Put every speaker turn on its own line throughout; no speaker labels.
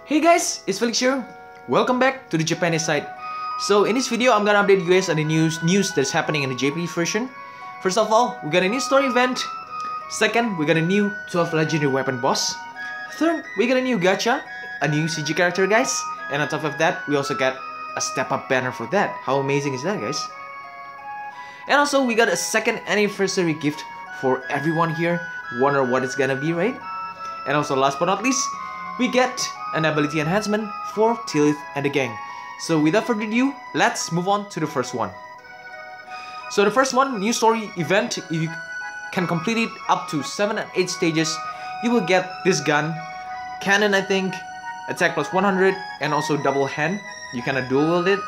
Hey guys, it's Felix here. Welcome back to the Japanese side. So in this video, I'm gonna update you guys on the news that's happening in the Japanese version. First of all, we got a new story event. Second, we got a new 12 legendary weapon boss. Third, we got a new gacha, a new CG character, guys. And on top of that, we also got a step-up banner for that. How amazing is that, guys? And also, we got a second anniversary gift for everyone here. Wonder what it's gonna be, right? And also, last but not least, we get an ability enhancement for Tilith and the gang. So without further ado, let's move on to the first one. So the first one, new story event, if you can complete it up to 7 and 8 stages, you will get this gun, cannon I think, attack plus 100, and also double hand. You can dual wield it.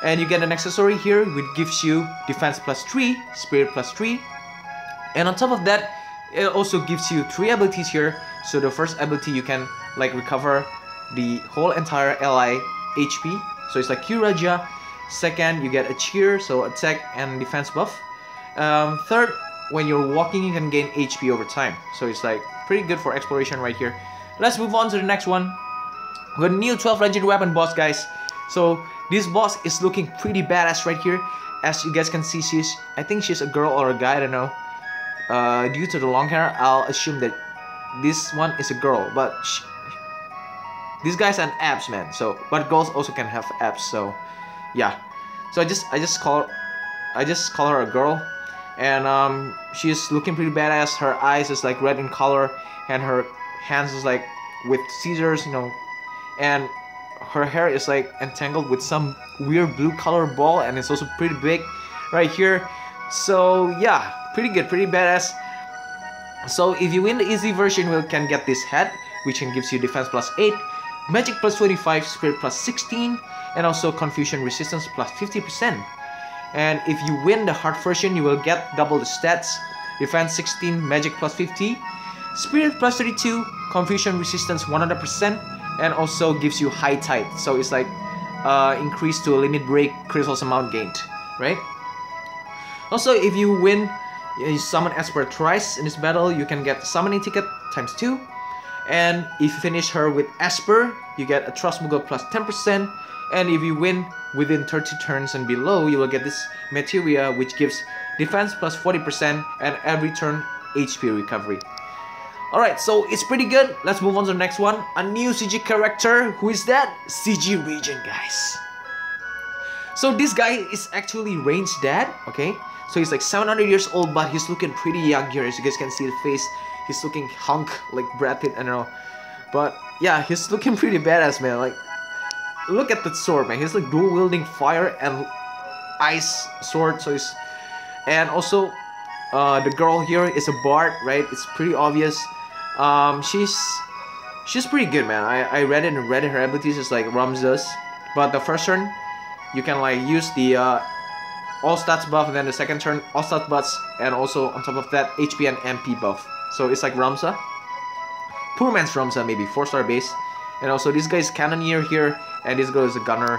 And you get an accessory here which gives you defense plus 3, spirit plus 3. And on top of that, it also gives you 3 abilities here. So the first ability you can like recover the whole entire ally HP. So it's like Q-Raja. Second, you get a cheer, so attack and defense buff. Third, when you're walking, you can gain HP over time. So it's like pretty good for exploration right here. Let's move on to the next one. We got a new 12 legendary weapon boss, guys. So this boss is looking pretty badass right here. As you guys can see, I think she's a girl or a guy, I don't know. Due to the long hair, I'll assume that this one is a girl, but this guy's an abs, man. So, but girls also can have abs. So, yeah. So I just call her a girl, and she's looking pretty badass. Her eyes is like red in color, and her hands is like with scissors, you know, and her hair is like entangled with some weird blue color ball, and it's also pretty big right here. So yeah, pretty good, pretty badass. So if you win the easy version, you can get this hat, which gives you defense plus 8, magic plus 25, spirit plus 16, and also confusion resistance plus 50%. And if you win the hard version, you will get double the stats, defense 16, magic plus 50, spirit plus 32, confusion resistance 100%, and also gives you high tide. So it's like increase to a limit break critical amount gained, right? Also, if you win, you summon Esper twice in this battle, you can get summoning ticket times 2. And if you finish her with Esper, you get a Trust Moogle plus 10%. And if you win within 30 turns and below, you will get this materia, which gives defense plus 40% and every turn HP recovery. Alright, so it's pretty good. Let's move on to the next one. A new CG character. Who is that? CG Regent, guys. So this guy is actually Rain's dad, okay? So he's like 700 years old, but he's looking pretty young here. As you guys can see the face, he's looking hunk like Brad Pitt, I don't know. But yeah, he's looking pretty badass, man. Like, look at that sword, man. He's like dual wielding fire and ice sword. So he's, and also the girl here is a bard, right? It's pretty obvious. She's pretty good, man. I read it and read her abilities is like Ramses, but the first turn you can like use the all stats buff, and then the second turn all stats buffs, and also on top of that HP and MP buff. So it's like Ramsa, poor man's Ramsa, maybe 4-star base. And also this guy's cannoneer here, and this girl is a gunner.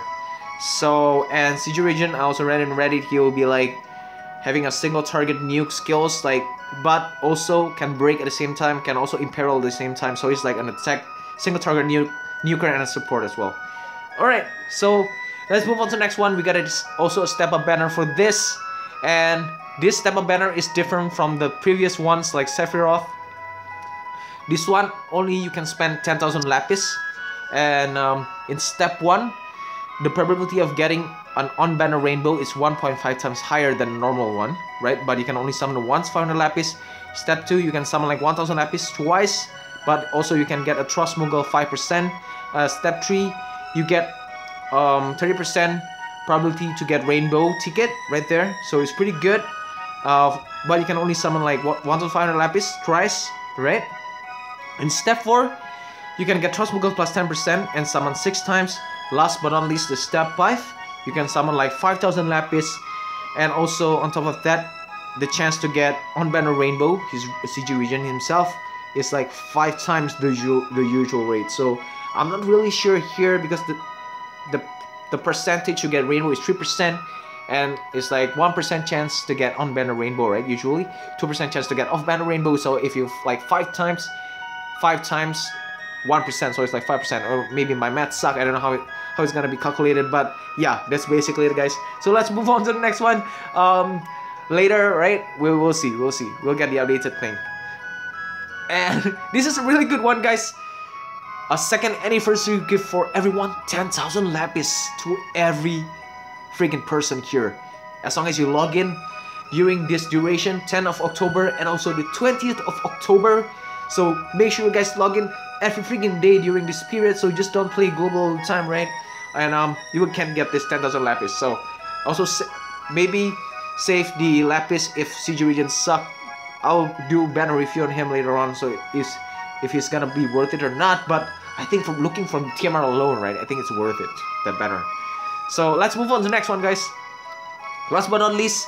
So, and CG Regent, I also read in Reddit, he will be like having a single target nuke skills, like, but also can break at the same time, can also imperil at the same time. So he's like an attack single target nuker and a support as well. Alright, so let's move on to the next one. We got also a step-up banner for this. And this step-up banner is different from the previous ones like Sephiroth. This one, only you can spend 10,000 lapis. And in step 1, the probability of getting an on-banner rainbow is 1.5 times higher than the normal one, right? But you can only summon once 500 lapis. Step 2, you can summon like 1,000 lapis twice. But also you can get a Trust Moogle 5%. Step 3, you get 30% probability to get rainbow ticket right there, so it's pretty good. But you can only summon like 1,500 lapis twice, right? In step 4, you can get Trust Moogle plus 10% and summon 6 times. Last but not least, the step 5, you can summon like 5,000 lapis, and also on top of that, the chance to get on banner rainbow, his CG Regent himself, is like 5 times the usual rate. So I'm not really sure here because the percentage you get rainbow is 3%, and it's like 1% chance to get on banner rainbow, right? Usually 2% chance to get off banner rainbow. So if you like 5 times 1%, so it's like 5%, or maybe my math suck. I don't know how it's gonna be calculated, but yeah, that's basically it, guys. So let's move on to the next one. Later, right? We'll see. We'll get the updated thing. And this is a really good one, guys. A second anniversary gift for everyone. 10,000 lapis to every freaking person here. As long as you log in during this duration, 10th of October and also the 20th of October. So make sure you guys log in every freaking day during this period. So just don't play global all the time, right? And you can get this 10,000 lapis. So also maybe save the lapis if CG Regions suck. I'll do banner review on him later on, so if he's gonna be worth it or not. But I think from looking from TMR alone, right, I think it's worth it, that banner. So let's move on to the next one, guys. Last but not least,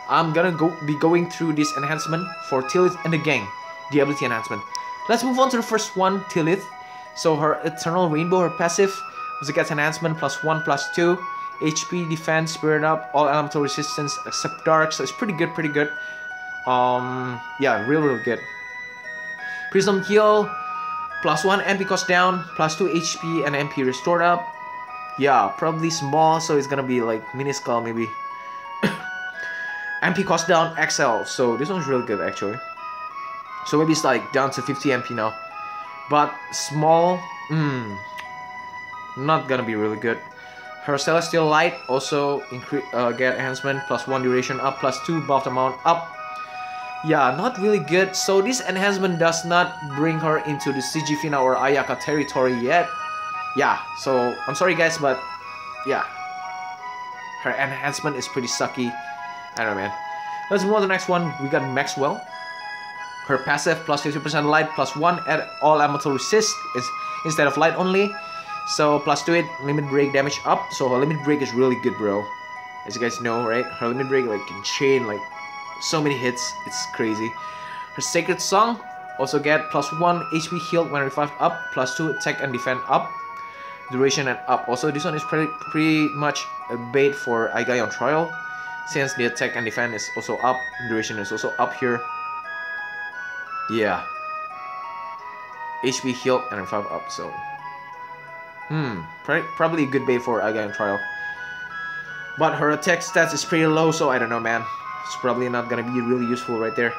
I'm gonna be going through this enhancement for Tilith and the gang, the ability enhancement. Let's move on to the first one, Tilith. So her Eternal Rainbow, her passive, also gets enhancement +1/+2, HP, defense, spirit up, all elemental resistance except dark. So it's pretty good, yeah, real good. Prism heal, +1 MP cost down, +2 HP and MP restored up. Yeah, probably small, so it's gonna be like mini skull maybe. MP cost down XL, so this one's really good actually. So maybe it's like down to 50 MP now. But small, not gonna be really good. Her Celestial Light also get enhancement +1 duration up, +2 buffed amount up. Yeah, not really good. So this enhancement does not bring her into the CG Fina or Ayaka territory yet. Yeah, so I'm sorry guys, but yeah, her enhancement is pretty sucky. I don't know, man. Let's move on to the next one. We got Maxwell. Her passive +50% light, +1 at all elemental resist is instead of light only. So +2 it limit break damage up. So her limit break is really good, bro. As you guys know, right? Her limit break like can chain like so many hits. It's crazy. Her Sacred Song also get +1 HP healed when revived up, +2 attack and defend up, duration and up. Also this one is pretty much a bait for Aigai on trial, since the attack and defend is also up, duration is also up here. Yeah, HP healed and revive up. So probably a good bait for Aigai on trial. But her attack stats is pretty low, so I don't know, man. It's probably not gonna be really useful right there.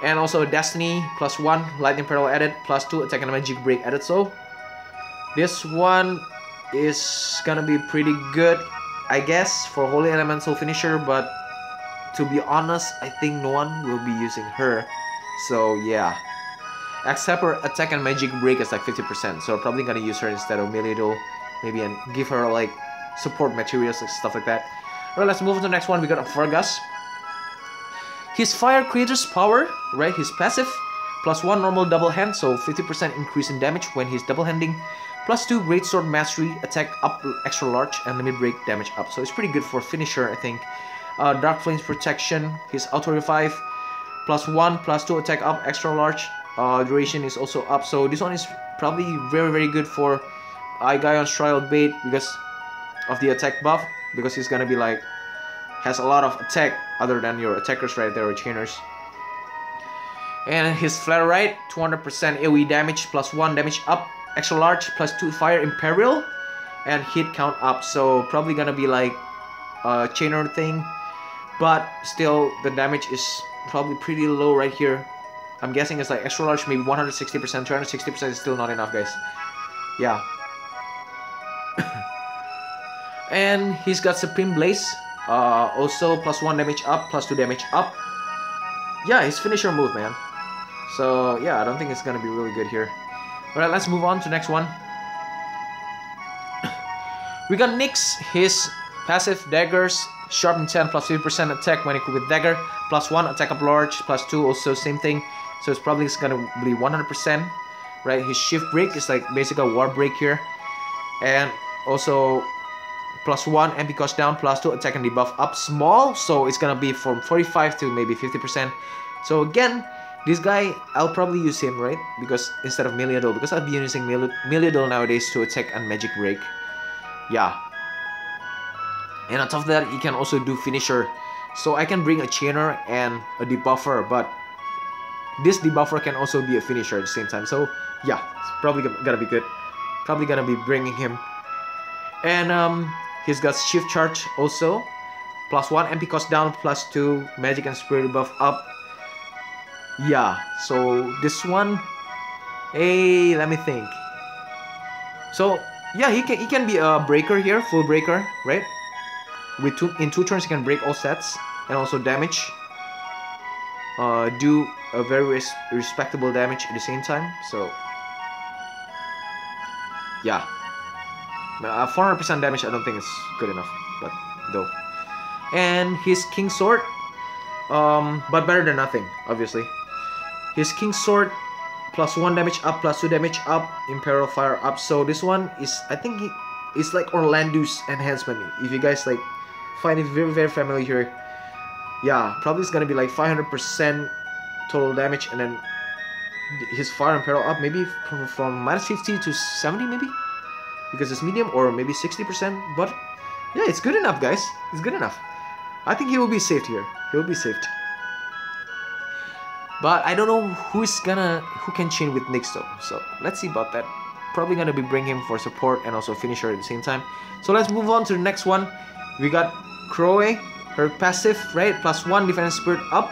And also Destiny +1 Lightning Peril added, +2 attack and magic break added. So this one is gonna be pretty good, I guess, for Holy Elemental finisher. But to be honest, I think no one will be using her. So yeah, except her attack and magic break is like 50%. So I'm probably gonna use her instead of Meliodol, maybe, and give her like support materials and stuff like that. Alright, let's move on to the next one. We got Vargas. His Fire Creator's power, right? His passive, +1 normal double hand, so 50% increase in damage when he's double handing. +2 Greatsword Mastery, attack up extra large, and limit break damage up. So it's pretty good for finisher, I think. Dark Flames Protection, his auto revive, +1, +2 attack up extra large. Duration is also up. So this one is probably very good for Aigaion Trial bait because of the attack buff, because he's gonna be like has a lot of attack other than your attackers right there or chainers. And his Flare Rite, 200% AoE damage, +1 damage up, extra large, +2 fire imperial, and hit count up. So probably gonna be like a chainer thing, but still the damage is probably pretty low right here. I'm guessing it's like extra large, maybe 160%, 260% is still not enough, guys. Yeah. And he's got Supreme Blaze, also +1 damage up, +2 damage up. Yeah, his finisher move, man. So yeah, I don't think it's gonna be really good here. Alright, let's move on to the next one. We got Nyx, his passive daggers, sharp 10 +50% attack when equipped with dagger, +1 attack up large, +2 also same thing. So it's probably gonna be 100%, right? His shift break is like basically a war break here, and also +1 MP cost down, +2 attack and debuff up small. So it's gonna be from 45 to maybe 50%. So again, this guy, I'll probably use him, right? Because instead of Meliodol, because I'll be using Meliodol nowadays to attack and magic break. Yeah. And on top of that, he can also do finisher. So I can bring a chainer and a debuffer, but this debuffer can also be a finisher at the same time. So Yeah, it's probably gonna be good. Probably gonna be bringing him. And he's got shift charge also. +1 MP cost down, +2 magic and spirit buff up. Yeah, so this one, hey, let me think. So yeah, he can be a breaker here, full breaker, right? With in 2 turns he can break all sets and also damage. Do a very respectable damage at the same time. So yeah, 400% damage I don't think is good enough, but though. And his King Sword, but better than nothing, obviously. His King Sword, +1 damage up, +2 damage up, Imperial Fire up. So this one is, I think it's like Orlando's enhancement. If you guys like find it very familiar here, yeah, probably it's gonna be like 500% total damage, and then his Fire Imperial up, maybe from -50 to 70 maybe, because it's medium, or maybe 60%. But yeah, it's good enough, guys. It's good enough. I think he will be saved here. He will be saved. But I don't know who can chain with Nyx though. So let's see about that. Probably gonna be bring him for support and also finisher at the same time. So let's move on to the next one. We got Crowe, her passive, right? +1 defense spirit up,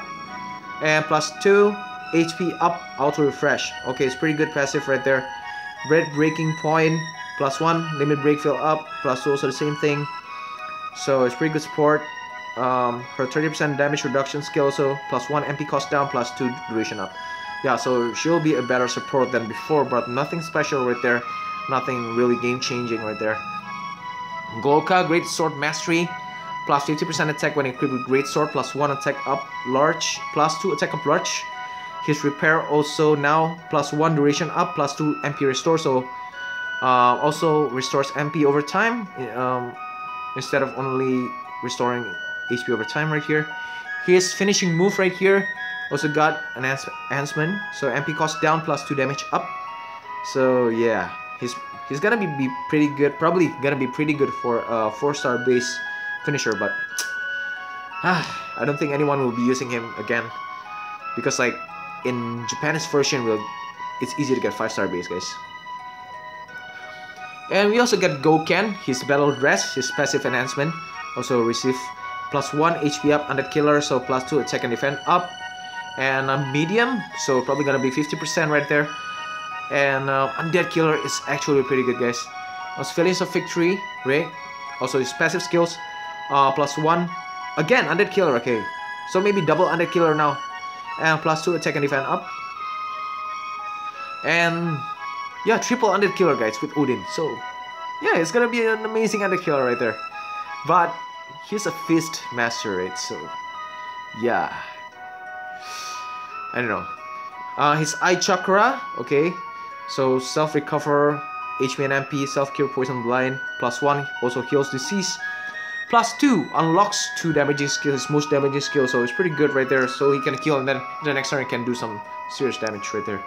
and +2 HP up, auto refresh. Okay, it's pretty good passive right there. Red breaking point, +1 limit break fill up, +2 also the same thing. So it's pretty good support. Her 30% damage reduction skill also, +1 MP cost down, +2 duration up. Yeah, so she'll be a better support than before, but nothing special right there. Nothing really game changing right there. Golka, Great Sword Mastery, +50% attack when equipped with Great Sword, +1 attack up large, +2 attack up large. His repair also now +1 duration up, +2 MP restore, so also restores MP over time, instead of only restoring HP over time right here. His finishing move right here also got an enhancement, so MP cost down, +2 damage up. So yeah, he's gonna be pretty good. Probably gonna be pretty good for a 4-star base finisher, but I don't think anyone will be using him again, because like in Japanese version, it's easy to get 5-star base, guys. And we also got Gouken, his battle dress, his passive enhancement. Also receive +1 HP up, undead killer, so +2 attack and defend up. And medium, so probably gonna be 50% right there. And undead killer is actually pretty good, guys. Also feelings of victory, right? Also his passive skills, +1 again undead killer. Okay, so maybe double undead killer now, and +2 attack and defend up. And yeah, triple undead killer, guys, with Odin. So yeah, it's gonna be an amazing undead killer right there. But he's a fist master, right? So yeah, I don't know. His eye chakra, okay, so self recover, HP and MP, self cure, poison blind, +1 also heals disease, +2 unlocks 2 damaging skills, his most damaging skill, so it's pretty good right there. So he can kill, and then the next turn he can do some serious damage right there.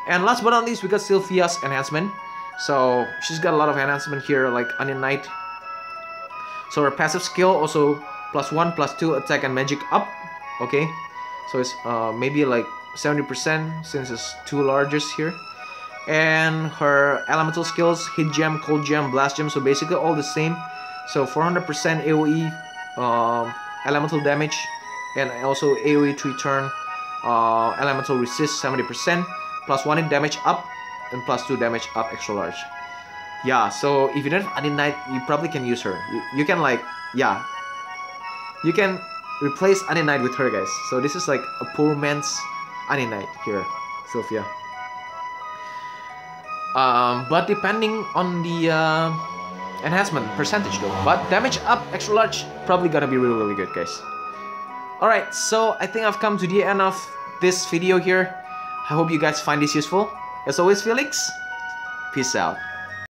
And last but not least, we got Sylvia's enhancement. So she's got a lot of enhancement here, like Onion Knight. So her passive skill also +1, +2 attack and magic up. Okay, so it's maybe like 70% since it's 2 largest here. And her elemental skills, hit gem, cold gem, blast gem, so basically all the same. So 400% AoE elemental damage, and also AoE 3-turn elemental resist 70%, +1 in damage up, and +2 damage up extra large. Yeah, so if you don't have Onion Knight, you probably can use her. You can like, yeah, you can replace Onion Knight with her, guys. So this is like a poor man's Onion Knight here, Sylvia. But depending on the enhancement percentage though. But damage up extra large, probably gonna be really good, guys. Alright, so I think I've come to the end of this video here. I hope you guys find this useful. As always, Felix, peace out.